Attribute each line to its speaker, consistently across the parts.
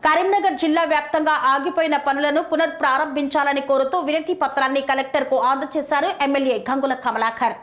Speaker 1: కరీంనగర్ జిల్లా వ్యాప్తంగా ఆగిపోయిన పనులను పునఃప్రారంభించాలని కోరుతూ వినతి పత్రాన్ని కలెక్టర్కు అందజేశారు ఎమ్మెల్యే గంగుల కమలాకర్.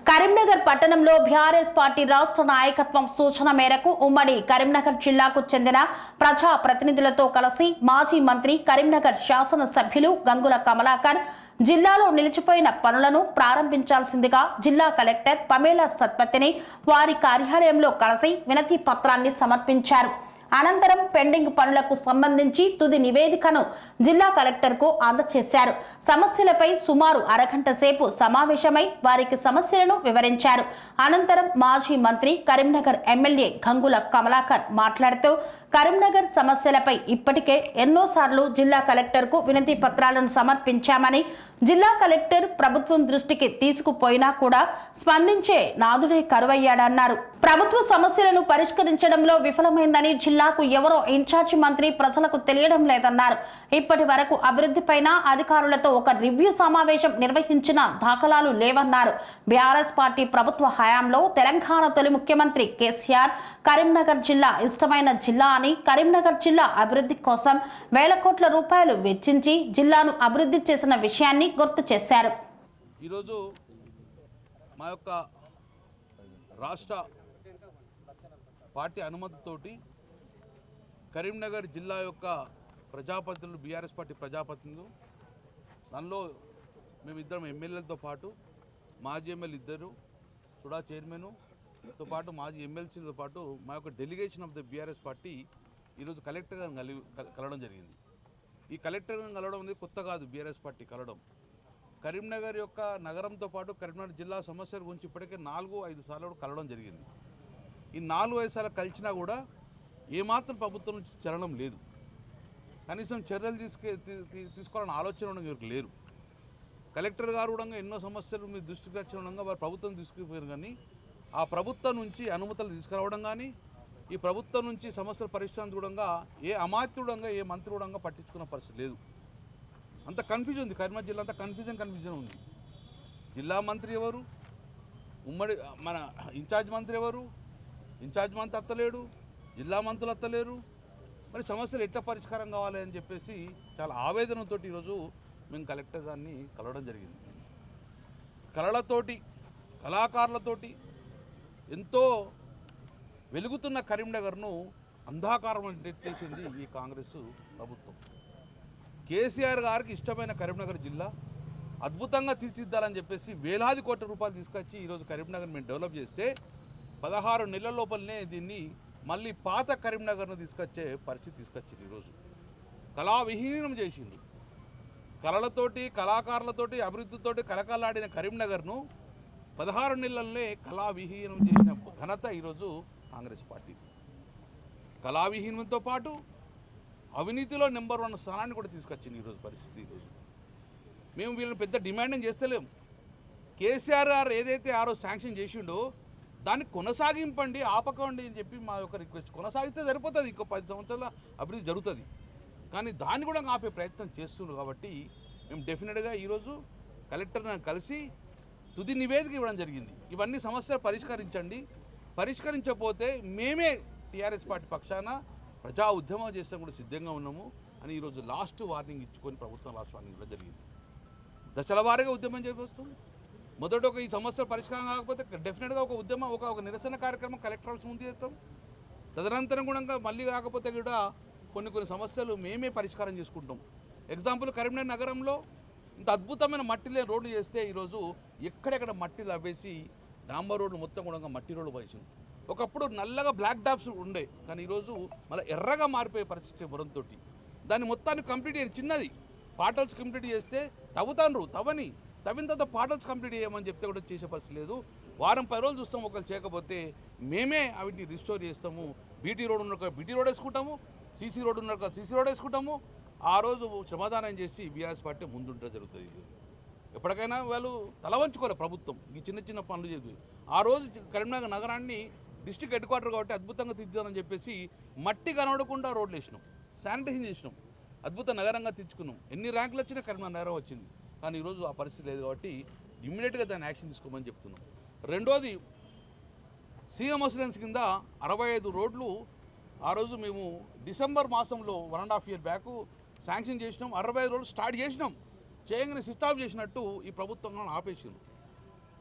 Speaker 1: కరీంనగర్ పట్టణంలో బీఆర్ఎస్ పార్టీ రాష్ట్ర నాయకత్వం సూచన మేరకు ఉమ్మడి కరీంనగర్ జిల్లాకు చెందిన ప్రజా ప్రతినిధులతో కలిసి మాజీ మంత్రి కరీంనగర్ శాసనసభ్యులు గంగుల కమలాకర్ జిల్లాలో నిలిచిపోయిన పనులను ప్రారంభించాల్సిందిగా జిల్లా కలెక్టర్ పమేలా సత్పతిని వారి కార్యాలయంలో కలిసి వినతి పత్రాన్ని సమర్పించారు. అనంతరం పెండింగ్ పనులకు సంబంధించి తుది నివేదికను జిల్లా కలెక్టర్కు అందజేశారు. సమస్యలపై సుమారు అరగంట సేపు సమావేశమై వారికి సమస్యలను వివరించారు. అనంతరం మాజీ మంత్రి కరీంనగర్ ఎమ్మెల్యే గంగుల కమలాకర్ మాట్లాడుతూ కరీంనగర్ సమస్యలపై ఇప్పటికే ఎన్నోసార్లు జిల్లా కలెక్టర్కు వినతి పత్రాలను సమర్పించామని, జిల్లా కలెక్టర్ ప్రభుత్వం దృష్టికి తీసుకుపోయినా కూడా స్పందించే నాదుడే కరువయ్యాడన్నారు. ప్రభుత్వ సమస్యలను పరిష్కరించడంలో విఫలమైందని, జిల్లాకు ఎవరో ఇన్ఛార్జి మంత్రి ప్రజలకు తెలియడం లేదన్నారు. ఇప్పటి వరకు అభివృద్ధిపైన అధికారులతో ఒక రివ్యూ సమావేశం నిర్వహించిన దాఖలాలు లేవన్నారు. బీఆర్ఎస్ పార్టీ ప్రభుత్వ హయాంలో తెలంగాణ తొలి ముఖ్యమంత్రి కేసీఆర్ కరీంనగర్ జిల్లా ఇష్టమైన జిల్లా అని, కరీంనగర్ జిల్లా అభివృద్ధి కోసం వేల కోట్ల రూపాయలు వెచ్చించి జిల్లాను అభివృద్ధి చేసిన విషయాన్ని గుర్తు చేశారు.
Speaker 2: ఈరోజు మా యొక్క రాష్ట్ర పార్టీ అనుమతితోటి కరీంనగర్ జిల్లా యొక్క ప్రజాప్రతినిధులు, బీఆర్ఎస్ పార్టీ ప్రజాప్రతినిధులు, దానిలో మేమిద్దరం ఎమ్మెల్యేలతో పాటు మాజీ ఎమ్మెల్యే ఇద్దరు, సుడా చైర్మన్తో పాటు మాజీ ఎమ్మెల్సీలతో పాటు మా యొక్క delegation of the BRS party ఈరోజు కలెక్టర్గా కలవడం జరిగింది. ఈ కలెక్టర్గా కలవడం అనేది కొత్త కాదు. బీఆర్ఎస్ పార్టీ కలవడం కరీంనగర్ యొక్క నగరంతో పాటు కరీంనగర్ జిల్లా సమస్యల గురించి ఇప్పటికే 4-5 సార్లు కలవడం జరిగింది. ఈ 4-5 సార్లు కలిసినా కూడా ఏమాత్రం ప్రభుత్వం నుంచి చలనం లేదు. కనీసం చర్యలు తీసుకోవాలని ఆలోచన ఎవరికి లేరు. కలెక్టర్ గారు కూడా ఎన్నో సమస్యలు మీ దృష్టికి వచ్చిన వారు ప్రభుత్వం తీసుకుపోయారు, కానీ ఆ ప్రభుత్వం నుంచి అనుమతులు తీసుకురావడం కానీ, ఈ ప్రభుత్వం నుంచి సమస్యలు పరిష్కరించడంగా ఏ అమాత్యుడంగా ఏ మంత్రి కూడా పట్టించుకున్న పరిస్థితి లేదు. అంత కన్ఫ్యూజన్ ఉంది. కరీంనగర్ జిల్లా అంతా కన్ఫ్యూజన్ ఉంది. జిల్లా మంత్రి ఎవరు, ఉమ్మడి మన ఇన్ఛార్జ్ మంత్రి ఎవరు, ఇన్ఛార్జ్ మంత్రి అత్తలేడు, జిల్లా మంత్రులు అత్తలేరు. మరి సమస్యలు ఎట్లా పరిష్కారం కావాలి అని చెప్పేసి చాలా ఆవేదనతో ఈరోజు మేము కలెక్టర్ గారిని కలవడం జరిగింది. కళలతోటి, కళాకారులతోటి ఎంతో వెలుగుతున్న కరీంనగర్ను అంధాకారం నెట్టేసింది ఈ కాంగ్రెస్ ప్రభుత్వం. కేసీఆర్ గారికి ఇష్టమైన కరీంనగర్ జిల్లా అద్భుతంగా తీర్చిదిద్దాలని చెప్పేసి వేలాది కోట్ల రూపాయలు తీసుకొచ్చి ఈరోజు కరీంనగర్ మేము డెవలప్ చేస్తే 16 నెలల లోపలనే దీన్ని మళ్ళీ పాత కరీంనగర్ను తీసుకొచ్చే పరిస్థితి తీసుకొచ్చింది. ఈరోజు కళావిహీనం చేసింది. కళలతోటి, కళాకారులతోటి, అభివృద్ధితోటి కలకలాడిన కరీంనగర్ను 16 నెలలనే కళావిహీనం చేసిన ఘనత ఈరోజు కాంగ్రెస్ పార్టీ. కళావిహీనంతో పాటు అవినీతిలో నెంబర్ 1 స్థానాన్ని కూడా తీసుకొచ్చింది ఈరోజు పరిస్థితి. ఈరోజు మేము వీళ్ళని పెద్ద డిమాండ్ చేస్తలేము. కేసీఆర్ గారు ఏదైతే ఆ రోజు శాంక్షన్ చేసిండో దాన్ని కొనసాగింపండి, ఆపకండి అని చెప్పి మా యొక్క రిక్వెస్ట్. కొనసాగితే సరిపోతుంది, ఇంకో 10 సంవత్సరాల అభివృద్ధి జరుగుతుంది. కానీ దాన్ని కూడా ఆపే ప్రయత్నం చేస్తున్నారు. కాబట్టి మేము డెఫినెట్గా ఈరోజు కలెక్టర్ని కలిసి తుది నివేదిక ఇవ్వడం జరిగింది. ఇవన్నీ సమస్యలు పరిష్కరించండి, పరిష్కరించకపోతే మేమే టీఆర్ఎస్ పార్టీ పక్షాన ప్రజా ఉద్యమం చేస్తాం కూడా సిద్ధంగా ఉన్నాము అని ఈరోజు లాస్ట్ వార్నింగ్ ఇచ్చుకొని ప్రభుత్వం లాస్ట్ వార్నింగ్ ఇవ్వడం జరిగింది. దశల వారీగా ఉద్యమం చేపిస్తాం. మొదట ఈ సమస్యలు పరిష్కారం కాకపోతే డెఫినెట్గా ఒక ఉద్యమం, ఒక నిరసన కార్యక్రమం కలెక్టర్ ఆఫీస్ ముందు చేస్తాం. తదనంతరం కూడా మళ్ళీ కాకపోతే కూడా కొన్ని సమస్యలు మేమే పరిష్కారం చేసుకుంటాం. ఎగ్జాంపుల్ కరీంనగర్ నగరంలో ఇంత అద్భుతమైన మట్టి లేని రోడ్లు చేస్తే ఈరోజు ఎక్కడెక్కడ మట్టి లవ్వేసి డాంబర్ రోడ్లు మొత్తం కూడా మట్టి రోడ్లు వేసింది. ఒకప్పుడు నల్లగా బ్లాక్ డాప్స్ ఉండే, కానీ ఈరోజు మళ్ళీ ఎర్రగా మారిపోయే పరిస్థితి వరంతో దాన్ని మొత్తాన్ని కంప్లీట్ చేయండి. చిన్నది పాటల్స్ కంప్లీట్ చేస్తే తవ్విన తర్వాత పాటల్స్ కంప్లీట్ చేయమని చెప్తే కూడా చేసే పరిస్థితి లేదు. వారం 10 రోజులు చూస్తాము, ఒకళ్ళు చేయకపోతే మేమే వీటిని రిస్టోర్ చేస్తాము. బీటీ రోడ్ ఉన్న బీటీ రోడ్ వేసుకుంటాము, సీసీ రోడ్ ఉన్న సీసీ రోడ్ వేసుకుంటాము. ఆ రోజు శ్రమదానం చేసి బీఆర్ఎస్ పార్టీ ముందుంటే జరుగుతుంది. ఎప్పటికైనా వాళ్ళు తల వంచుకోవాలి ప్రభుత్వం ఈ చిన్న పనులు చేసి. ఆ రోజు కరీంనగర్ నగరాన్ని డిస్ట్రిక్ట్ హెడ్ క్వార్టర్ కాబట్టి అద్భుతంగా తీర్చాలని చెప్పేసి మట్టి కనబడకుండా రోడ్లు వేసినాం, శానిటైజేషన్ చేసినాం, అద్భుత నగరంగా తెచ్చుకున్నాం. ఎన్ని ర్యాంకులు వచ్చినా కరీంనగర్ నగరం వచ్చింది. కానీ ఈరోజు ఆ పరిస్థితి లేదు కాబట్టి ఇమ్మీడియట్గా దాన్ని యాక్షన్ తీసుకోమని చెప్తున్నాం. రెండోది, సీఎం రెసిడెన్స్ కింద 65 రోడ్లు ఆ రోజు మేము డిసెంబర్ మాసంలో 1.5 year బ్యాక్ శాంక్షన్ చేసినాం, 65 రోజులు స్టార్ట్ చేసినాం. చేయగానే స్టాప్ చేసినట్టు ఈ ప్రభుత్వం ఆపేసింది.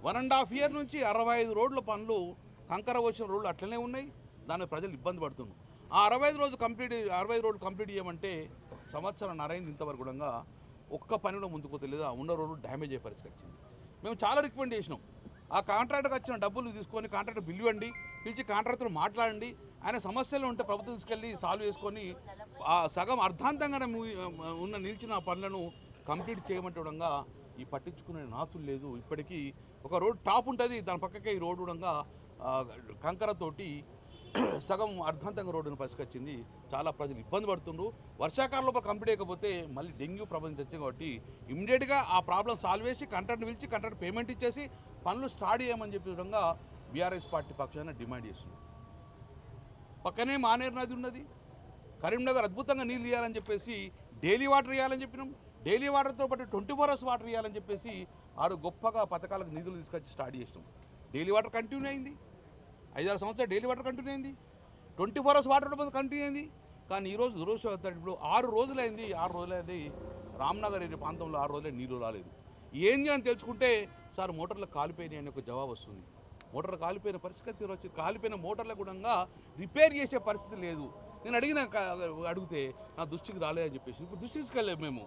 Speaker 2: 1.5 year నుంచి 65 రోడ్ల పనులు, కంకర వచ్చిన రోడ్లు అట్లనే ఉన్నాయి. దానికి ప్రజలు ఇబ్బంది పడుతున్నారు. ఆ 65 రోడ్లు కంప్లీట్ చేయమంటే సంవత్సరం నరైంది ఇంతవరకు కూడా ఒక్క పని కూడా ముందుకు తెలియదు. ఆ ఉన్న రోడ్లు డ్యామేజ్ అయ్యే పరిస్థితి వచ్చింది. మేము చాలా రికమెండ్ చేసినాం. ఆ కాంట్రాక్టర్కి వచ్చిన డబ్బులు తీసుకొని కాంట్రాక్టర్ బిల్లు ఇవ్వండి, పిలిచి కాంట్రాక్టర్ మాట్లాడండి, ఆయన సమస్యలు ఉంటే ప్రభుత్వం తీసుకెళ్ళి సాల్వ్ చేసుకొని ఆ సగం అర్ధాంతంగానే ఉన్న నిలిచిన పనులను కంప్లీట్ చేయమంటే కూడా ఈ పట్టించుకునే నాతులు లేదు. ఇప్పటికీ ఒక రోడ్ టాప్ ఉంటుంది, దాని పక్కకే ఈ రోడ్డు కూడా కంకరతోటి సగం అర్ధాంతంగా రోడ్డును పరిష్కరించింది. చాలా ప్రజలు ఇబ్బంది పడుతుండ్రు. వర్షాకాలంలో కంప్లీట్ అయిపోతే మళ్ళీ డెంగ్యూ ప్రపంచం వచ్చింది కాబట్టి ఇమ్మీడియట్గా ఆ ప్రాబ్లం సాల్వ్ చేసి కాంట్రాక్ట్ పిలిచి కాంట్రాక్ట్ పేమెంట్ ఇచ్చేసి పనులు స్టార్ట్ చేయమని చెప్పే విధంగా బీఆర్ఎస్ పార్టీ పక్షాన డిమాండ్ చేస్తుంది. పక్కనే మానేరు నది ఉన్నది. కరీంనగర్ అద్భుతంగా నీళ్ళు ఇవ్వాలని చెప్పేసి డైలీ వాటర్ ఇవ్వాలని చెప్పినాం. డైలీ వాటర్తో పాటు 24 hours వాటర్ ఇవ్వాలని చెప్పేసి 6 గొప్పగా పథకాలకు నిధులు తీసుకొచ్చి స్టార్ట్ చేసినాం. డైలీ వాటర్ కంటిన్యూ అయింది. 5-6 సంవత్సరాలు డైలీ వాటర్ కంటిన్యూ అయింది. 24 hours వాటర్ కంటిన్యూ అయింది. కానీ ఈరోజు దురదృష్టం ఇప్పుడు 6 రోజులైంది రామ్నగర్ ఏరియా ప్రాంతంలో 6 రోజులే నీళ్ళు రాలేదు. ఏంది అని తెలుసుకుంటే సార్ మోటార్లు కాలిపోయినాయి అని ఒక జవాబు వస్తుంది. మోటార్లు కాలిపోయిన పరిస్థితి వచ్చి కాలిపోయిన మోటార్ల కూడా రిపేర్ చేసే పరిస్థితి లేదు. నేను అడిగితే నా దృష్టికి రాలేదని చెప్పేసి ఇప్పుడు దృష్టికి వెళ్ళలేదు. మేము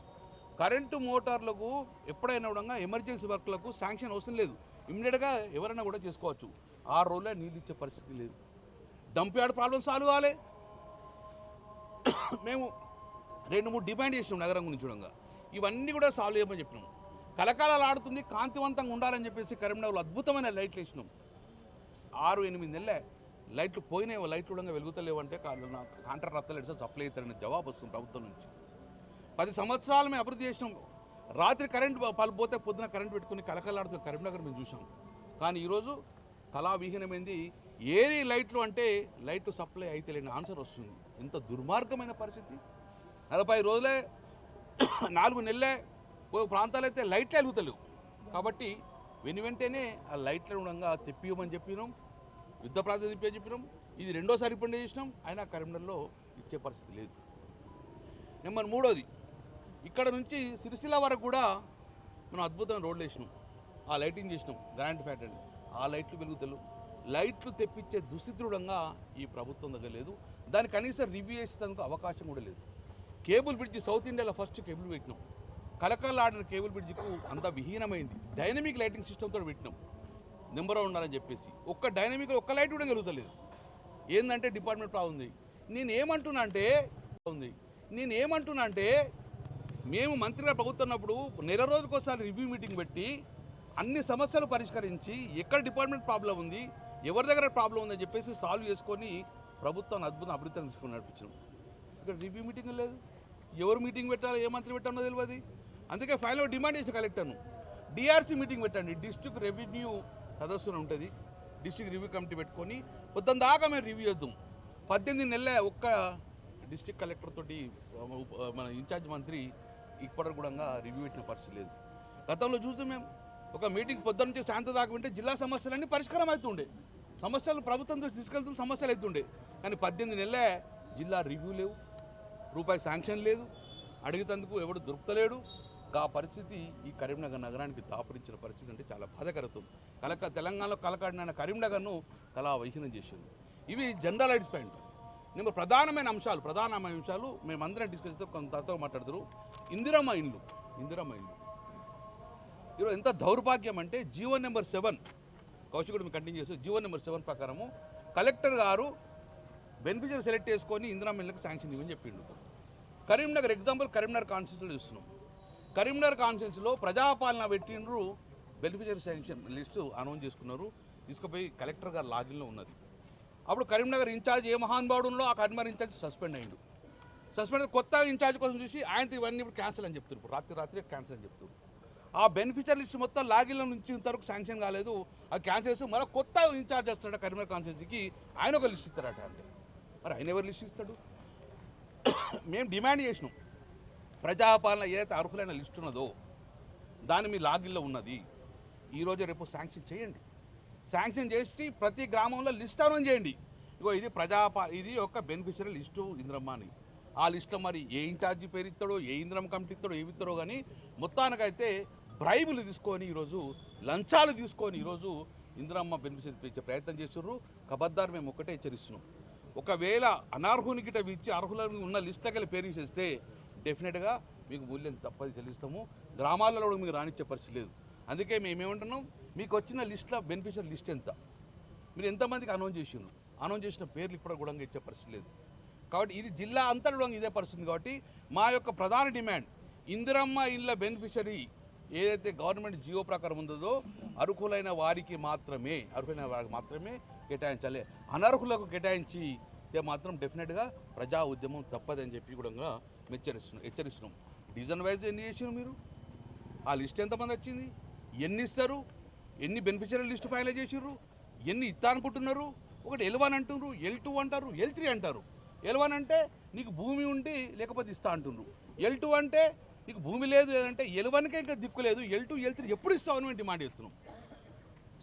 Speaker 2: కరెంటు మోటార్లకు ఎప్పుడైనా కూడా ఎమర్జెన్సీ వర్క్లకు శాంక్షన్ అవసరం లేదు, ఇమ్మీడియట్గా ఎవరైనా కూడా చేసుకోవచ్చు. 6 రోజులే నీళ్ళు ఇచ్చే పరిస్థితి లేదు. డంప్ యార్డ్ ప్రాబ్లం సాల్వ్ కాలే. మేము 2-3 డిమాండ్ చేసినాం నగరం గురించి చూడంగా, ఇవన్నీ కూడా సాల్వ్ చేయమని చెప్పినాం. కలకాలాలు ఆడుతుంది, కాంతివంతంగా ఉండాలని చెప్పేసి కరీంనగర్లో అద్భుతమైన లైట్లు వేసినాం. 6-8 నెలలే లైట్లు పోయినాయి. లైట్లు కూడా వెలుగుతలేవు అంటే కాంట్రాక్టర్ రత్తలేడు సార్, సప్లై అవుతారని జవాబు వస్తుంది ప్రభుత్వం నుంచి. 10 సంవత్సరాలు మేము అభివృద్ధి చేసినాం. రాత్రి కరెంట్ పోతే పొద్దున కరెంట్ పెట్టుకుని కలకలాడుతున్న కరీంనగర్ మేము చూసాం. కానీ ఈరోజు కళావిహీనమైంది. ఏరి లైట్లు అంటే లైట్లు సప్లై అయితే లేని ఆన్సర్ వస్తుంది. ఎంత దుర్మార్గమైన పరిస్థితి. 40 రోజులే 4 నెలలే ప్రాంతాలు అయితే లైట్లు వెలుగుతలేవు. కాబట్టి వెంటనే ఆ లైట్లను కూడా తెప్పియమని చెప్పినాం, యుద్ధ ప్రాంతం తెప్పి చెప్పినాం. ఇది 2వ రిపండ్ చేసినాం, అయినా కరీంనగర్లో ఇచ్చే పరిస్థితి లేదు. నెంబర్ 3, ఇక్కడ నుంచి సిరిసిల్ల వరకు కూడా మనం అద్భుతమైన రోడ్లు వేసినాం, ఆ లైటింగ్ చేసినాం, గ్రాండ్ ఫ్యాట్ అండి. ఆ లైట్లు వెలుగుతలు, లైట్లు తెప్పించే దుస్థితుడంగా ఈ ప్రభుత్వం దగ్గర లేదు. దాన్ని కనీసం రివ్యూ చేసేందుకు అవకాశం కూడా లేదు. కేబుల్ బ్రిడ్జి సౌత్ ఇండియాలో ఫస్ట్ కేబుల్ పెట్టినాం. కలకల్లాడిన కేబుల్ బ్రిడ్జికు అంతా విహీనమైంది. డైనమిక్ లైటింగ్ సిస్టమ్తో పెట్టినాం నెంబర్ ఉండాలని చెప్పేసి. ఒక్క డైనమిక్ ఒక్క లైట్ కూడా వెలుగుతలేదు. ఏంటంటే డిపార్ట్మెంట్ ప్రాబ్లం ఉంది. నేనేమంటున్నా అంటే మేము మంత్రిగా ప్రభుత్వం ఉన్నప్పుడు నెల రోజుకోసారి రివ్యూ మీటింగ్ పెట్టి అన్ని సమస్యలు పరిష్కరించి ఎక్కడ డిపార్ట్మెంట్ ప్రాబ్లం ఉంది, ఎవరి దగ్గర ప్రాబ్లం ఉందని చెప్పేసి సాల్వ్ చేసుకొని ప్రభుత్వాన్ని అద్భుతం అభివృద్ధి తీసుకొని నడిపించాం. ఇక్కడ రివ్యూ మీటింగ్ లేదు. ఎవరు మీటింగ్ పెట్టాలో, ఏ మంత్రి పెట్టాలో తెలియదు. అందుకే ఫైనల్ డిమాండ్ చేసి కలెక్టర్ను డిఆర్సీ మీటింగ్ పెట్టండి. డిస్ట్రిక్ట్ రెవెన్యూ సదస్సున ఉంటుంది, డిస్ట్రిక్ట్ రివ్యూ కమిటీ పెట్టుకొని పొద్దున్న దాకా మేము రివ్యూ చేద్దాం. 18 నెలలే ఒక్క డిస్ట్రిక్ట్ కలెక్టర్ తోటి మన ఇన్ఛార్జ్ మంత్రి ఇప్పటికి కూడా రివ్యూ పెట్టిన పరిస్థితి లేదు. గతంలో చూస్తే మేము ఒక మీటింగ్ పొద్దున్న నుంచి సాయంత్రం దాకా వింటే జిల్లా సమస్యలన్నీ పరిష్కారం అవుతుండే, సమస్యలు ప్రభుత్వంతో తీసుకెళ్తూ సమస్యలు అవుతుండే. కానీ 18 నెలలే జిల్లా రివ్యూ లేవు, రూపాయి శాంక్షన్ లేదు, అడిగేందుకు ఎవడు దొరుకుతలేడు. ఆ పరిస్థితి ఈ కరీంనగర్ నగరానికి దాపురించిన పరిస్థితి అంటే చాలా బాధాకరం. తెలంగాణలో కలకాడిన కరీంనగర్ను కళావిహీనం చేసింది. ఇవి జనరల్ ఐడిస్ పాయింట్. నేను ప్రధానమైన అంశాలు మేమందరం డిస్కస్ చేస్తే కొంతతో మాట్లాడుతారు. ఇందిరమ్మ ఇండ్లు ఈరోజు ఎంత దౌర్భాగ్యం అంటే జీవో నెంబర్ 7 కౌశికుడు మేము కంటిన్యూ చేస్తాం. జీవో నెంబర్ 7 ప్రకారము కలెక్టర్ గారు బెనిఫిషియరీ సెలెక్ట్ చేసుకొని ఇందిరమ్మ ఇళ్ళకి శాంక్షన్ ఇవ్వని చెప్పిండు. కరీంనగర్ ఎగ్జాంపుల్ కరీంనగర్ కాన్స్టిట్యూన్సీలో చూస్తున్నాం. కరీంనగర్ కాన్స్టిట్యూన్సీలో ప్రజాపాలన పెట్టిండ్రు, బెనిఫిషియరీ శాంక్షన్ లిస్టు అనౌన్స్ చేసుకున్నారు, తీసుకుపోయి కలెక్టర్ గారు లాగిన్లో ఉన్నది. అప్పుడు కరీంనగర్ ఇన్ఛార్జ్ ఏ మహానుభావుడు ఉన్నో ఆ కరీంనగర్ ఇన్ఛార్జ్ సస్పెండ్ అయ్యిండు. కొత్త ఇన్ఛార్జ్ కోసం చూసి ఆయనతో ఇవన్నీ ఇప్పుడు క్యాన్సిల్ అని చెప్తారు. ఇప్పుడు రాత్రి క్యాన్సిల్ అని చెప్తారు. ఆ బెనిఫిషియరీ లిస్ట్ మొత్తం లాగిన్లో నుంచి ఇంతవరకు శాంక్షన్ కాలేదు, అది క్యాన్సిల్ చేసి మళ్ళీ కొత్త ఇన్ఛార్జ్ వస్తాడు కరీంనగర్ కాన్స్టిట్యూన్సీకి, ఆయన ఒక లిస్ట్ ఇస్తారట. అంటే మరి ఆయన ఎవరు లిస్ట్ ఇస్తాడు? మేము డిమాండ్ చేసినాం, ప్రజాపాలన ఏదైతే అర్హులైన లిస్ట్ ఉన్నదో దాన్ని మీ లాగిన్లో ఉన్నది, ఈరోజు రేపు శాంక్షన్ చేయండి. శాంక్షన్ చేసి ప్రతి గ్రామంలో లిస్ట్ అనౌన్స్ చేయండి. ఇగో ఇది ఇది ఒక బెనిఫిషియరీ లిస్టు ఇంద్రమ్మ అని. ఆ లిస్టులో మరి ఏ ఇన్ఛార్జి పేరు ఇస్తాడో, ఏ ఇంద్రమ్మ కమిటీ ఇస్తాడో, ఏమి ఇస్తారో కానీ మొత్తానికైతే బ్రైబులు తీసుకొని ఈరోజు లంచాలు తీసుకొని ఈరోజు ఇంద్రమ్మ బెనిఫిషియరీ ఇచ్చే ప్రయత్నం చేస్తుర్రు. కబద్దారు మేము ఒక్కటే హెచ్చరిస్తున్నాం. ఒకవేళ అనర్హుని గిట ఇచ్చి అర్హులను ఉన్న లిస్టులకి పేరు చేస్తే డెఫినెట్గా మీకు మూల్యం తప్పది చెల్లిస్తాము. గ్రామాలలో కూడా మీకు రానిచ్చే పరిస్థితి లేదు. అందుకే మేమేమంటున్నాం, మీకు వచ్చిన లిస్టులో బెనిఫిషియరీ లిస్ట్ ఎంత, మీరు ఎంతమందికి అనౌన్స్ చేసిండ్రు, అనౌన్స్ చేసిన పేర్లు ఇప్పుడు కూడా ఇచ్చే పరిస్థితి లేదు. కాబట్టి ఇది జిల్లా అంతటా కూడా ఇదే పరిస్థితి. కాబట్టి మా యొక్క ప్రధాన డిమాండ్ ఇందిరమ్మ ఇళ్ళ బెనిఫిషరీ ఏదైతే గవర్నమెంట్ జియో ప్రకారం ఉందో అర్హులైన వారికి మాత్రమే కేటాయించాలి. అనర్హులకు కేటాయించి మాత్రం డెఫినెట్గా ప్రజా ఉద్యమం తప్పదని చెప్పి కూడా హెచ్చరిస్తున్నాం. డివిజన్ వైజ్ ఎన్ని చేసినారు మీరు, ఆ లిస్ట్ ఎంతమంది వచ్చింది, ఎన్ని ఇస్తారు, ఎన్ని బెనిఫిషరీ లిస్టు ఫైల్ చేసిర్రు, ఎన్ని ఇస్తా అనుకుంటున్నారు. ఒకటి L1 అంటున్నారు, L2 అంటారు, L3 అంటారు. L1 అంటే నీకు భూమి ఉండి లేకపోతే ఇస్తా అంటున్నారు. L2 అంటే నీకు భూమి లేదు, లేదంటే L1కే ఇంకా దిక్కు లేదు. L2, L3 ఎప్పుడు ఇస్తామని మేము డిమాండ్ చేస్తున్నాం.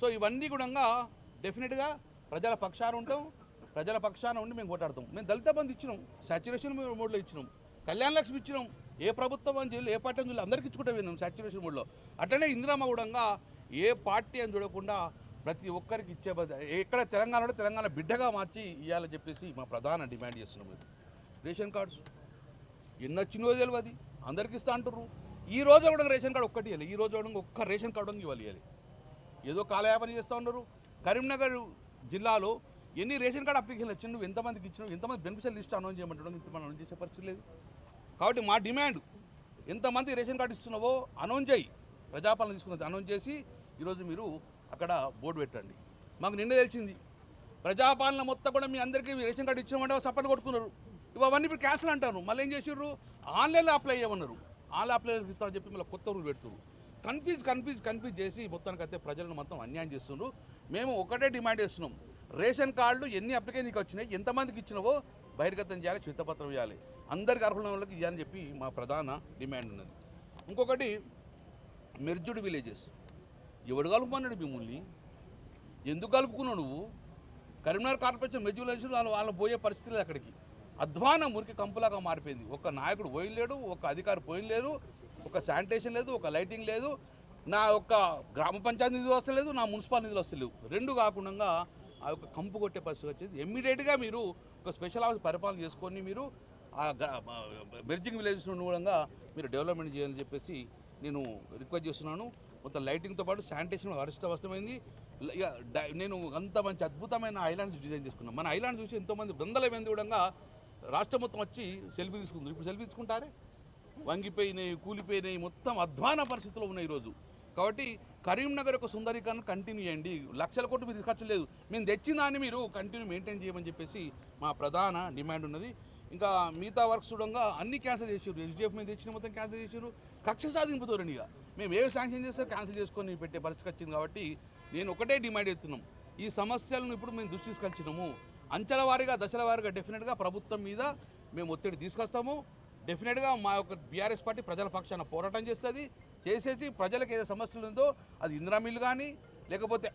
Speaker 2: సో ఇవన్నీ కూడా డెఫినెట్గా ప్రజల పక్షాన ఉంటాం, ప్రజల పక్షాన ఉండి మేము కొట్టాడతాం. మేము దళిత బంధు ఇచ్చినాం, సాచ్యురేషన్ మోడ్లో ఇచ్చినాం, కళ్యాణ లక్ష్మి ఇచ్చినాం. ఏ ప్రభుత్వం అని చెప్పి ఏ పార్టీ అని అందరికీ ఇచ్చుకుంటే విన్నాం సాచ్యురేషన్ మోడ్లో. అట్లనే ఇందిరమ్మ కూడా ఏ పార్టీ అని చూడకుండా ప్రతి ఒక్కరికి ఇచ్చే ఎక్కడ తెలంగాణలో తెలంగాణ బిడ్డగా మార్చి ఇవ్వాలని చెప్పేసి మా ప్రధాన డిమాండ్ చేస్తున్నాం. రేషన్ కార్డ్స్ ఎన్ని వచ్చినో తెలియదు, అందరికి ఇస్తా అంటుర్రు. ఈ రోజు కూడా రేషన్ కార్డు ఒక్కటి ఇవ్వాలి, ఈ రోజు కూడా ఒక్క రేషన్ కార్డు ఇవ్వాలి. ఏదో కాలయాపన చేస్తూ ఉన్నారు. కరీంనగర్ జిల్లాలో ఎన్ని రేషన్ కార్డు అప్లికేషన్లు వచ్చింది, నువ్వు ఎంతమందికి ఇచ్చినావు, ఎంతమంది బెనిఫిషియల్ లిస్ట్ అనౌన్స్ చేయమంటాడు, ఇంతమంది అనౌన్స్ చేసే పరిస్థితి లేదు. కాబట్టి మా డిమాండ్ ఎంతమంది రేషన్ కార్డు ఇస్తున్నావో అనౌన్స్ చేయి, ప్రజాపాలన తీసుకున్నది అనౌన్స్ చేసి ఈరోజు మీరు అక్కడ బోర్డు పెట్టండి. మాకు నిన్న తెలిసింది ప్రజాపాలన మొత్తం కూడా మీ అందరికీ రేషన్ కార్డు ఇచ్చామంటే సపోర్ట్ కొట్టుకున్నారు. ఇవన్నీ ఇప్పుడు క్యాన్సిల్ అంటారు. మళ్ళీ ఏం చేసిర్రు, ఆన్లైన్లో అప్లై చేయమన్నారు. ఆన్లైన్ అప్లై ఇస్తామని చెప్పి మళ్ళీ కొత్త రూల్ పెడుతున్నారు. కన్ఫ్యూజ్ చేసి మొత్తానికి అయితే ప్రజలను మొత్తం అన్యాయం చేస్తున్నారు. మేము ఒకటే డిమాండ్ చేస్తున్నాం, రేషన్ కార్డులు ఎన్ని అప్లికేషన్కి వచ్చినాయి, ఎంతమందికి ఇచ్చినావో బహిర్గతం చేయాలి, శ్వేతపత్రం ఇవ్వాలి, అందరికి అర్హుల వాళ్ళకి ఇవ్వాలని చెప్పి మా ప్రధాన డిమాండ్ ఉన్నది. ఇంకొకటి మెర్జుడ్ విలేజెస్ ఎవడు కలుపుమన్నాడు మిమ్మల్ని, ఎందుకు కలుపుకున్నావు నువ్వు? కరీంనగర్ కార్పొరేషన్ మెర్జుడ్ విలేజెస్ వాళ్ళు పోయే పరిస్థితి లేదు. అక్కడికి అధ్వానం మురికి కంపులాగా మారిపోయింది. ఒక నాయకుడు పోయిలేడు, ఒక అధికారి పోయిలేరు, ఒక శానిటేషన్ లేదు, ఒక లైటింగ్ లేదు, నా యొక్క గ్రామ పంచాయతీ నిధులు వస్తలేదు, నా మున్సిపల్ నిధులు వస్తలేవు. రెండు కాకుండా ఆ యొక్క కంపు కొట్టే పరిస్థితి వచ్చింది. ఇమ్మీడియట్గా మీరు ఒక స్పెషల్ ఆఫీస్ పరిపాలన చేసుకొని మీరు ఆ మెర్జింగ్ విలేజెస్ కూడా మీరు డెవలప్మెంట్ చేయాలని చెప్పేసి నేను రిక్వెస్ట్ చేస్తున్నాను. మొత్తం లైటింగ్తో పాటు శానిటేషన్ అరిష్ట అవసరమైంది. నేను అంత మంచి అద్భుతమైన ఐలాండ్స్ డిజైన్ చేసుకున్నాను. మన ఐలాండ్ చూసి ఎంతోమంది వందల మంది కూడా రాష్ట్రం మొత్తం వచ్చి సెల్ఫీ తీసుకుంటారు. ఇప్పుడు సెల్ఫీ తీసుకుంటారే, వంగిపోయినాయి, కూలిపోయినాయి, మొత్తం అధ్వాన పరిస్థితుల్లో ఉన్నాయి ఈరోజు. కాబట్టి కరీంనగర్ యొక్క సుందరీకరణ కంటిన్యూ చేయండి. లక్షల కోట్లు మీరు ఖర్చు లేదు, మేము తెచ్చిన దాన్ని మీరు కంటిన్యూ మెయింటైన్ చేయమని చెప్పేసి మా ప్రధాన డిమాండ్ ఉన్నది. ఇంకా మిగతా వర్క్స్ చూడంగా అన్ని క్యాన్సిల్ చేసారు. ఎస్డిఎఫ్ మీద తెచ్చిన మొత్తం క్యాన్సిల్ చేసారు. కక్ష సాధింపుతారండి. ఇక మేము ఏ శాంక్షన్ చేస్తే క్యాన్సిల్ చేసుకొని పెట్టే పరిస్థితి వచ్చింది. కాబట్టి నేను ఒకటే డిమాండ్ చేస్తున్నాం, ఈ సమస్యలను ఇప్పుడు మేము దృష్టి తీసుకొచ్చినాము. అంచెల వారీగా, దశల వారీగా డెఫినెట్గా ప్రభుత్వం మీద మేము ఒత్తిడి తీసుకొస్తాము. డెఫినెట్గా మా యొక్క బీఆర్ఎస్ పార్టీ ప్రజల పక్షాన పోరాటం చేసేసి ప్రజలకు ఏదో సమస్యలు ఉందో అది ఇందిరా మిల్లు కానీ, లేకపోతే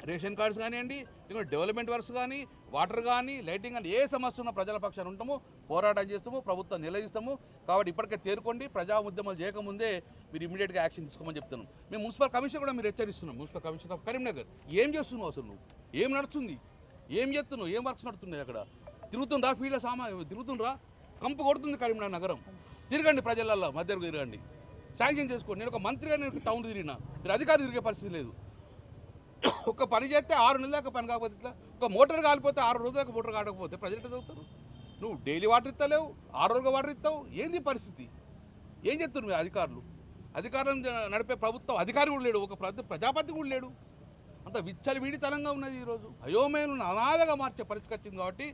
Speaker 2: రేషన్ కార్డ్స్ కానివ్వండి, లేకపోతే డెవలప్మెంట్ వర్క్స్ కానీ, వాటర్ కానీ, లైటింగ్ కానీ, ఏ సమస్య ఉన్నా ప్రజల పక్షాన ఉంటాము, పోరాటం చేస్తాము, ప్రభుత్వం నిలదీస్తాము. కాబట్టి ఇప్పటికే తేరుకోండి, ప్రజా ఉద్యమాలు చేయకముందే మీరు ఇమీడియట్గా యాక్షన్ తీసుకోమని చెప్తున్నాం. మేము మున్సిపల్ కమిషన్ కూడా మీరు హెచ్చరిస్తున్నాం. మున్సిపల్ కమిషన్ ఆఫ్ కరీంనగర్ ఏం చేస్తున్నావు, అసలు నువ్వు ఏం నడుస్తుంది, ఏం చేస్తున్నావు, ఏం వర్క్స్ నడుతున్నాయి అక్కడ? తిరుగుతుండ్రా, ఫీల్డ్లో తిరుగుతుండ్రా, కంపు కొడుతుంది కరీంనగర్ నగరం. తిరగండి, ప్రజలల్లో మధ్యలో తిరగండి, శాంక్షన్ చేసుకోండి. నేను ఒక మంత్రిగా నేను టౌన్ తిరిగినా, మీరు అధికారులు తిరిగే పరిస్థితి లేదు. ఒక పని చేస్తే 6 నెలల దాకా పని కాకపోతే ఇట్లా, ఒక మోటార్ కాలిపోతే 6 రోజుల దాకా మోటార్ కాకపోతే ప్రజలు ఎట్లా చదువుతారు? నువ్వు డైలీ వాటర్ ఇస్తలేవు, 6 రోజులుగా వాటర్ ఇస్తావు, ఏంది పరిస్థితి? ఏం చెప్తున్నారు మీ అధికారులు? అధికారం నడిపే ప్రభుత్వం అధికారి కూడా లేడు, ఒక ప్రజాపతి కూడా లేడు. అంత విచ్చలి వీడితనంగా ఉన్నది ఈరోజు. అయోమయం అనాథగా మార్చే పరిస్థితి వచ్చింది. కాబట్టి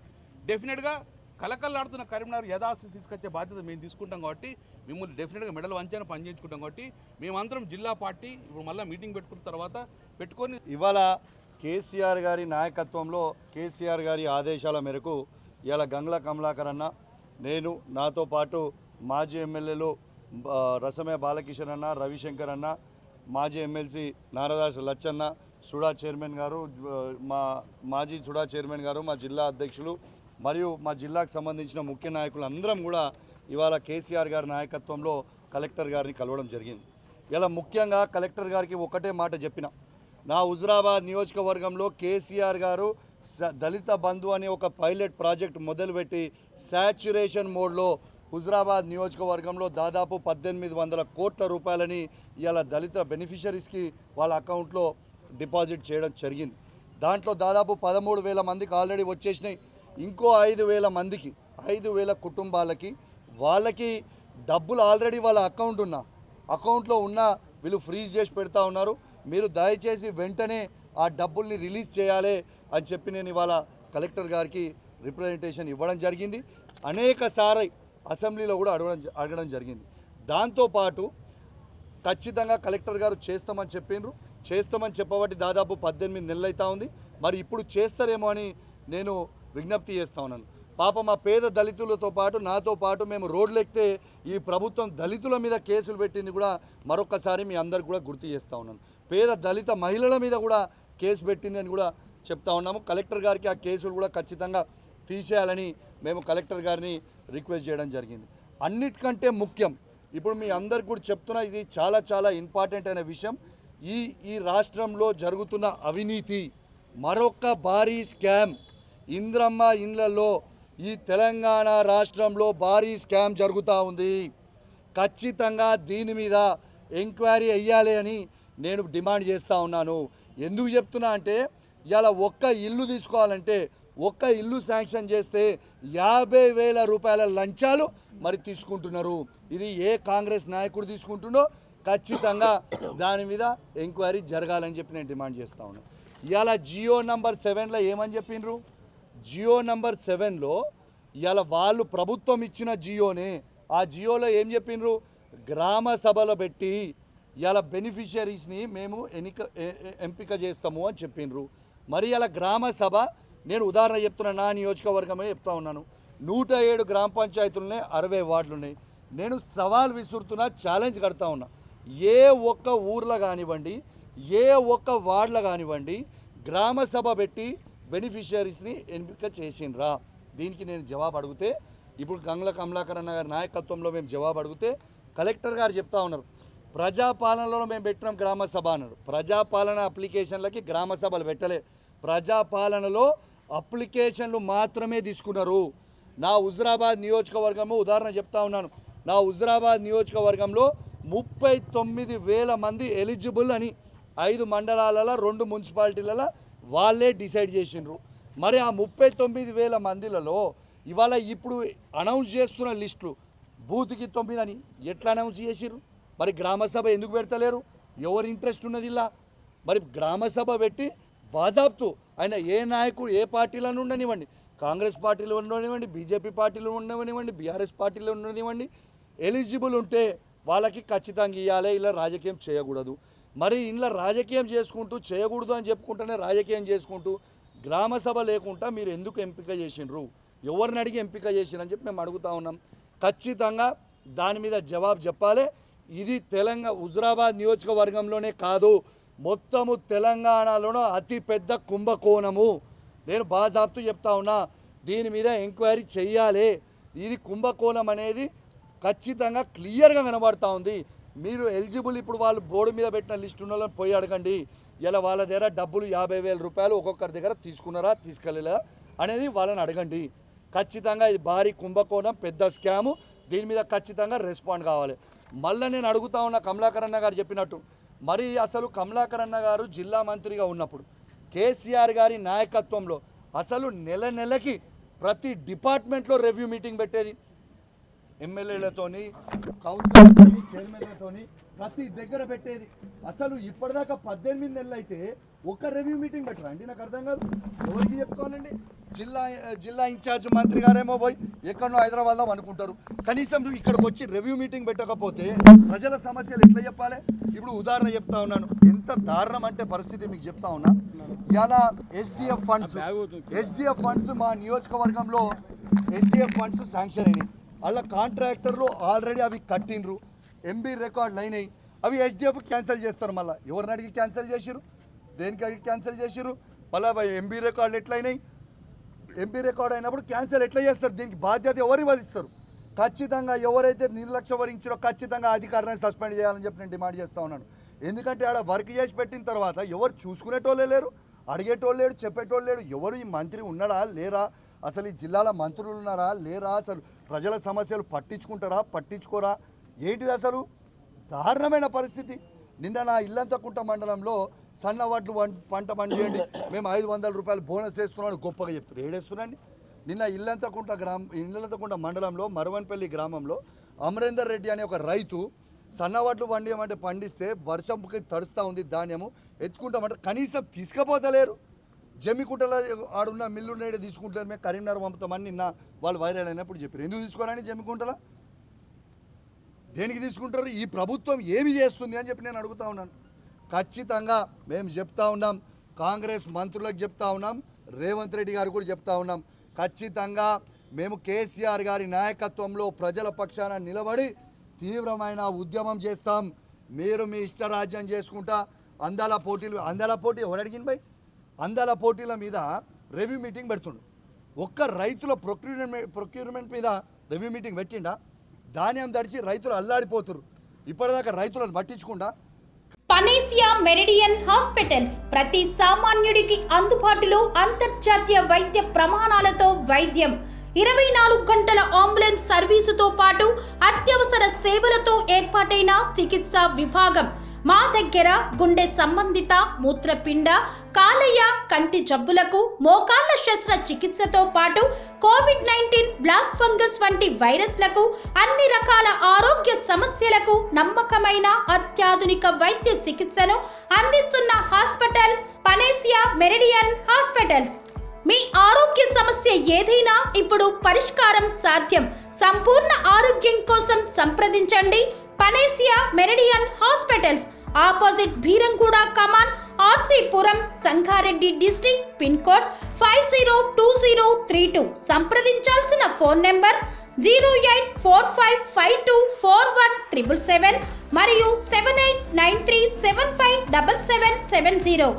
Speaker 2: డెఫినెట్గా కలకల్లాడుతున్న కరీంనగర్ యథాస్థితి తీసుకొచ్చే బాధ్యత మేము తీసుకుంటాం. కాబట్టి మిమ్మల్ని డెఫినెట్గా మెడల్ వంచాను పని చేయించుకుంటాం. కాబట్టి మేమందరం జిల్లా పార్టీ ఇప్పుడు మళ్ళీ మీటింగ్ పెట్టుకున్న తర్వాత పెట్టుకొని
Speaker 3: ఇవాళ కేసీఆర్ గారి నాయకత్వంలో, కేసీఆర్ గారి ఆదేశాల మేరకు ఇవాళ గంగ్ల కమలాకర్ అన్న, నేను, నాతో పాటు మాజీ ఎమ్మెల్యేలు రసమే బాలకిషన్ అన్న, రవిశంకర్ అన్న, మాజీ ఎమ్మెల్సీ నారదాస్ లచ్చన్న, సుడా చైర్మన్ గారు, మా మాజీ సుడా చైర్మన్ గారు, మా జిల్లా అధ్యక్షులు మరియు మా జిల్లాకు సంబంధించిన ముఖ్య నాయకులు అందరం కూడా ఇవాళ కేసీఆర్ గారి నాయకత్వంలో కలెక్టర్ గారిని కలవడం జరిగింది. ఇలా ముఖ్యంగా కలెక్టర్ గారికి ఒకటే మాట చెప్పిన, నా హుజురాబాద్ నియోజకవర్గంలో కేసీఆర్ గారు దళిత బంధు అనే ఒక పైలట్ ప్రాజెక్ట్ మొదలుపెట్టి శాచ్యురేషన్ మోడ్లో హుజురాబాద్ నియోజకవర్గంలో దాదాపు 1800 కోట్ల రూపాయలని ఇవాళ దళిత బెనిఫిషరీస్కి వాళ్ళ అకౌంట్లో డిపాజిట్ చేయడం జరిగింది. దాంట్లో దాదాపు 13,000 మందికి ఆల్రెడీ వచ్చేసినాయి. ఇంకో 5,000 మందికి 5,000 కుటుంబాలకి వాళ్ళకి డబ్బులు ఆల్రెడీ వాళ్ళ అకౌంట్లో ఉన్న వీళ్ళు ఫ్రీజ్ చేసి పెడతా ఉన్నారు. మీరు దయచేసి వెంటనే ఆ డబ్బుల్ని రిలీజ్ చేయాలి అని చెప్పి నేను ఇవాళ కలెక్టర్ గారికి రిప్రజెంటేషన్ ఇవ్వడం జరిగింది. అనేకసారి అసెంబ్లీలో కూడా అడగడం జరిగింది. దాంతోపాటు ఖచ్చితంగా కలెక్టర్ గారు చేస్తామని చెప్పబట్టి దాదాపు 18 నెలలు అవుతా ఉంది. మరి ఇప్పుడు చేస్తారేమో అని నేను విజ్ఞప్తి చేస్తా ఉన్నాను. పాప మా పేద దళితులతో పాటు నాతో పాటు మేము రోడ్లు ఎక్కితే ఈ ప్రభుత్వం దళితుల మీద కేసులు పెట్టింది కూడా మరొకసారి మీ అందరికి కూడా గుర్తు చేస్తూ ఉన్నాను. పేద దళిత మహిళల మీద కూడా కేసు పెట్టింది అని కూడా చెప్తా ఉన్నాము. కలెక్టర్ గారికి ఆ కేసులు కూడా ఖచ్చితంగా తీసేయాలని మేము కలెక్టర్ గారిని రిక్వెస్ట్ చేయడం జరిగింది. అన్నిటికంటే ముఖ్యం ఇప్పుడు మీ అందరికి కూడా చెప్తున్నా, ఇది చాలా చాలా ఇంపార్టెంట్ అయిన విషయం. ఈ రాష్ట్రంలో జరుగుతున్న అవినీతి మరొక భారీ స్కామ్, ఇంద్రమ్మ ఇండ్లలో ఈ తెలంగాణ రాష్ట్రంలో భారీ స్కామ్ జరుగుతూ ఉంది. ఖచ్చితంగా దీని మీద ఎంక్వైరీ అయ్యాలి అని నేను డిమాండ్ చేస్తూ ఉన్నాను. ఎందుకు చెప్తున్నా అంటే ఇలా ఒక్క ఇల్లు తీసుకోవాలంటే ఒక్క ఇల్లు శాంక్షన్ చేస్తే 50,000 రూపాయల లంచాలు మరి తీసుకుంటున్నారు. ఇది ఏ కాంగ్రెస్ నాయకుడు తీసుకుంటుండో ఖచ్చితంగా దాని మీద ఎంక్వైరీ జరగాలని చెప్పి నేను డిమాండ్ చేస్తూ ఉన్నాను. ఇవాళ జియో నంబర్ 7లో ఏమని చెప్పిండ్రు? జియో నంబర్ 7లో ఇవాళ వాళ్ళు ప్రభుత్వం ఇచ్చిన జియోనే, ఆ జియోలో ఏం చెప్పిండ్రు? గ్రామ సభలో పెట్టి ఇవాళ బెనిఫిషరీస్ని మేము ఎంపిక చేస్తాము అని చెప్పిండ్రు. మరి ఇలా గ్రామ సభ, నేను ఉదాహరణ చెప్తున్నా, నా నియోజకవర్గమే చెప్తా ఉన్నాను. 107 గ్రామ పంచాయతీలు ఉన్నాయి, 60 వార్డులు ఉన్నాయి. నేను సవాల్ విసురుతున్నా, ఛాలెంజ్ కడతా ఉన్నా. ఏ ఒక్క ఊర్లో కానివ్వండి, ఏ ఒక్క వార్డులో కానివ్వండి గ్రామ సభ పెట్టి బెనిఫిషరీస్ని ఎంపిక చేసిండ్రా? దీనికి నేను జవాబు అడిగితే, ఇప్పుడు గంగుల కమలాకర్ అన్న గారి నాయకత్వంలో మేము జవాబు అడిగితే కలెక్టర్ గారు చెప్తా ఉన్నారు, ప్రజాపాలనలో మేము పెట్టినాం గ్రామ సభ అన్నాడు. ప్రజాపాలన అప్లికేషన్లకి గ్రామ సభలు పెట్టలే, ప్రజాపాలనలో అప్లికేషన్లు మాత్రమే తీసుకున్నారు. నా హుజురాబాద్ నియోజకవర్గము ఉదాహరణ చెప్తా ఉన్నాను. నా హుజురాబాద్ నియోజకవర్గంలో 39,000 మంది ఎలిజిబుల్ అని 5 మండలాలలో 2 మున్సిపాలిటీలలో వాళ్ళే డిసైడ్ చేసిండ్రు. మరి ఆ 39,000 మందిలలో ఇవాళ ఇప్పుడు అనౌన్స్ చేస్తున్న లిస్టులు బూత్కి 9 అని ఎట్లా అనౌన్స్ చేసిర్రు? మరి గ్రామసభ ఎందుకు పెడతలేరు? ఎవరు ఇంట్రెస్ట్ ఉన్నది ఇలా? మరి గ్రామసభ పెట్టి బాజాబ్తు ఆయన ఏ నాయకుడు ఏ పార్టీలను ఉండనివ్వండి, కాంగ్రెస్ పార్టీలో ఉండనివ్వండి, బీజేపీ పార్టీలో ఉండనివ్వండి, బీఆర్ఎస్ పార్టీలో ఉండనివ్వండి, ఎలిజిబుల్ ఉంటే వాళ్ళకి ఖచ్చితంగా ఇవ్వాలి. ఇలా రాజకీయం చేయకూడదు. మరి ఇలా రాజకీయం చేసుకుంటూ చేయకూడదు అని చెప్పుకుంటూనే రాజకీయం చేసుకుంటూ గ్రామ సభ లేకుండా మీరు ఎందుకు ఎంపిక చేసిండ్రు? ఎవరిని అడిగి ఎంపిక చేసిరని చెప్పి మేము అడుగుతా ఉన్నాం. ఖచ్చితంగా దాని మీద జవాబు చెప్పాలి. ఇది హుజురాబాద్ నియోజకవర్గంలోనే కాదు, మొత్తము తెలంగాణలోనూ అతి పెద్ద కుంభకోణము. నేను బాజాబ్తు చెప్తా ఉన్నా, దీని మీద ఎంక్వైరీ చెయ్యాలి. ఇది కుంభకోణం అనేది ఖచ్చితంగా క్లియర్గా కనబడతా ఉంది. మీరు ఎలిజిబుల్, ఇప్పుడు వాళ్ళు బోర్డు మీద పెట్టిన లిస్ట్ ఉన్న వాళ్ళని పోయి అడగండి. ఇలా వాళ్ళ దగ్గర డబ్బులు 50,000 రూపాయలు ఒక్కొక్కరి దగ్గర తీసుకున్నారా తీసుకెళ్ళలేదా అనేది వాళ్ళని అడగండి. ఖచ్చితంగా ఇది భారీ కుంభకోణం, పెద్ద స్కాము. దీని మీద ఖచ్చితంగా రెస్పాండ్ కావాలి. మళ్ళీ నేను అడుగుతా ఉన్న కమలాకర్ అన్న గారు చెప్పినట్టు, మరి అసలు కమలాకర్ అన్న గారు జిల్లా మంత్రిగా ఉన్నప్పుడు కేసీఆర్ గారి నాయకత్వంలో అసలు నెలకి ప్రతి డిపార్ట్మెంట్లో రివ్యూ మీటింగ్ పెట్టేది. ఎమ్మెల్యేలతోని, కౌన్సిలర్తోని, చైర్మన్లతోని ప్రతి దగ్గర పెట్టేది. అసలు ఇప్పటిదాకా 18 నెలలు అయితే ఒక్క రివ్యూ మీటింగ్ పెట్టరా అండి? నాకు అర్థం కాదు. ఎవరికి చెప్పుకోవాలండి? జిల్లా ఇన్ఛార్జ్ మంత్రి గారేమో పోయి ఎక్కడో హైదరాబాద్లో అనుకుంటారు. కనీసం నువ్వు ఇక్కడికి వచ్చి రివ్యూ మీటింగ్ పెట్టకపోతే ప్రజల సమస్యలు ఎట్లా చెప్పాలి? ఇప్పుడు ఉదాహరణ చెప్తా ఉన్నాను, ఎంత దారుణం అంటే పరిస్థితి మీకు చెప్తా ఉన్నా. ఇలా ఎస్డిఎఫ్ ఫండ్స్ మా నియోజకవర్గంలో ఎస్డిఎఫ్ ఫండ్స్ శాంక్షన్ అయినాయి. వాళ్ళ కాంట్రాక్టర్లు ఆల్రెడీ అవి కట్టిండ్రు, ఎంబీ రికార్డులు అయినాయి. అవి ఎస్డిఎఫ్ క్యాన్సిల్ చేస్తారు. మళ్ళీ ఎవరిని అడిగి క్యాన్సిల్ చేసిరు? దేనికి క్యాన్సిల్ చేసిర్రు? మళ్ళీ ఎంబీ రికార్డులు ఎట్లయినాయి? ఎంపీ రికార్డ్ అయినప్పుడు క్యాన్సిల్ ఎట్లా చేస్తారు? దీనికి బాధ్యత ఎవరు ఇవ్వలిస్తారు? ఖచ్చితంగా ఎవరైతే నిర్లక్ష్య వహించారో ఖచ్చితంగా అధికారాన్ని సస్పెండ్ చేయాలని చెప్పి నేను డిమాండ్ చేస్తూ ఉన్నాను. ఎందుకంటే ఆడ వర్క్ చేసి పెట్టిన తర్వాత ఎవరు చూసుకునేటోళ్ళే లేరు, అడిగేటోళ్ళు లేడు, చెప్పేటోళ్ళు లేడు. ఎవరు ఈ మంత్రి ఉన్నాడా లేరా? అసలు ఈ జిల్లాలో మంత్రులు ఉన్నారా లేరా? అసలు ప్రజల సమస్యలు పట్టించుకుంటారా పట్టించుకోరా? ఏంటిది అసలు? దారుణమైన పరిస్థితి. నిన్న నా ఇల్లంతకుంట మండలంలో సన్న వడ్లు పంట పండియండి, మేము 500 రూపాయలు బోనస్ వేస్తున్నామని గొప్పగా చెప్తారు. ఏడేస్తున్నాండి. నిన్న ఇల్లంతకుంట మండలంలో మరవన్పల్లి గ్రామంలో అమరేందర్ రెడ్డి అనే ఒక రైతు సన్నవడ్లు పండియమంటే పండిస్తే వర్షంకి తడుస్తూ ఉంది, ధాన్యము ఎత్తుకుంటామంటే కనీసం తీసుకుపోతలేరు. జమ్మికుంటలో ఆడున్న మిల్లు నేడే తీసుకుంటారు, మేము కరీంనగర్ పంపుతామని నిన్న వాళ్ళు వైరల్ అయినప్పుడు చెప్పారు. ఎందుకు తీసుకోవాలని జమ్మికుంటలో దేనికి తీసుకుంటారు? ఈ ప్రభుత్వం ఏమి చేస్తుంది అని చెప్పి నేను అడుగుతా ఉన్నాను. ఖచ్చితంగా మేము చెప్తా ఉన్నాం, కాంగ్రెస్ మంత్రులకు చెప్తా ఉన్నాం, రేవంత్ రెడ్డి గారు కూడా చెప్తా ఉన్నాం. ఖచ్చితంగా మేము కేసీఆర్ గారి నాయకత్వంలో ప్రజల పక్షాన నిలబడి తీవ్రమైన ఉద్యమం చేస్తాం. మీరు మీ ఇష్టరాజ్యం చేసుకుంటా అందాల పోటీ ఎవరు అడిగింది భయ్? అందాల పోటీల మీద రివ్యూ మీటింగ్ పెడుతుండు. ఒక్క రైతుల ప్రొక్యూర్మెంట్ మీద రివ్యూ మీటింగ్ పెట్టిండా? ధాన్యం తడిచి రైతులు అల్లాడిపోతున్నారు. ఇప్పటిదాకా రైతులను పట్టించుకుంటా.
Speaker 1: పనేసియా మెరిడియన్ హాస్పిటల్స్ ప్రతి సామాన్యుడికి అందుబాటులో అంతర్జాతీయ వైద్య ప్రమాణాలతో వైద్యం, 24 గంటల అంబులెన్స్ సర్వీసుతో పాటు అత్యవసర సేవలతో ఏర్పాటైన చికిత్సా విభాగం. మా దగ్గర గుండె సంబంధిత, మూత్రపిండ, కాలేయ, కంటి జబ్బులకు, మోకాళ్ల శస్త్రచికిత్సతో పాటు కోవిడ్-19, బ్లాక్ ఫంగస్ వంటి వైరస్లకు, అన్ని రకాల ఆరోగ్య సమస్యలకు నమ్మకమైన అత్యాధునిక వైద్య చికిత్సను అందిస్తున్న హాస్పిటల్ పనేసియా మెరిడియన్ హాస్పిటల్స్. మీ ఆరోగ్య సమస్య ఏదైనా ఇప్పుడు పరిష్కారం సాధ్యం. సంపూర్ణ ఆరోగ్యం కోసం సంప్రదించండి Panacea Meridian hospitals, opposite Beeramguda Kaman, RC Puram, Sangareddy district, pin code 502032. సంప్రదించాల్సిన ఫోన్ నెంబర్ 0845524177 మరియు 7893757770.